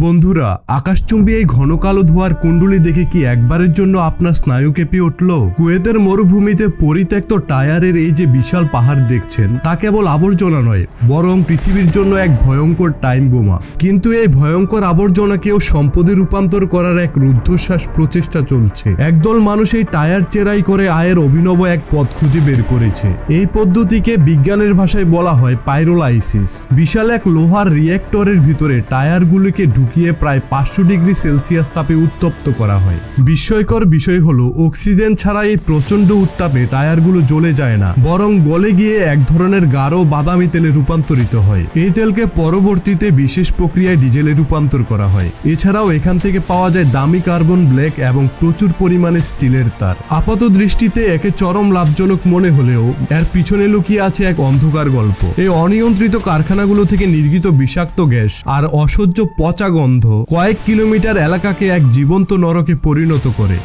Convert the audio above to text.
বন্ধুরা, আকাশচুম্বী এই ঘন কালো ধোঁয়ার কুণ্ডলী দেখে কি একবারের জন্য আপনার স্নায়ু কেঁপে উঠল? কুয়েতের মরুভূমিতে পরিত্যক্ত টায়ারের এই যে বিশাল পাহাড় দেখছেন, তা কেবল আবর্জনা নয়, বরং পৃথিবীর জন্য এক ভয়ঙ্কর টাইম বোমা। কিন্তু এই ভয়ঙ্কর আবর্জনাকেও সম্পদে রূপান্তর করার এক রুদ্ধশ্বাস প্রচেষ্টা চলছে। একদল মানুষ এই টায়ার চেরাই করে আয়ের অভিনব এক পথ খুঁজে বের করেছে। এই পদ্ধতিকে বিজ্ঞানের ভাষায় বলা হয় পাইরোলাইসিস। বিশাল এক লোহার রিয়েক্টরের ভিতরে টায়ারগুলিকে ঢুকিয়ে প্রায় 500 ডিগ্রি সেলসিয়াস তাপে উত্তপ্ত করা হয়। বিস্ময়কর বিষয় হলো, অক্সিজেন ছাড়া এই প্রচন্ড উত্তাপে টায়ারগুলো জ্বলে যায় না, বরং গলে গিয়ে এক ধরনের গাঢ় বাদামি তেলে রূপান্তরিত হয়। এই তেলকে পরবর্তীতে বিশেষ প্রক্রিয়ায় ডিজেলে রূপান্তর করা হয়। এছাড়াও এখান থেকে পাওয়া যায় দামি কার্বন ব্ল্যাক এবং প্রচুর পরিমাণে স্টিলের তার। আপাত দৃষ্টিতে একে চরম লাভজনক মনে হলেও এর পিছনে লুকিয়ে আছে এক অন্ধকার গল্প। এই অনিয়ন্ত্রিত কারখানাগুলো থেকে নির্গত বিষাক্ত গ্যাস আর অসহ্য পচা গন্ধ কয়েক কিলোমিটার এলাকাকে এক জীবন্ত নরকে পরিণত করে।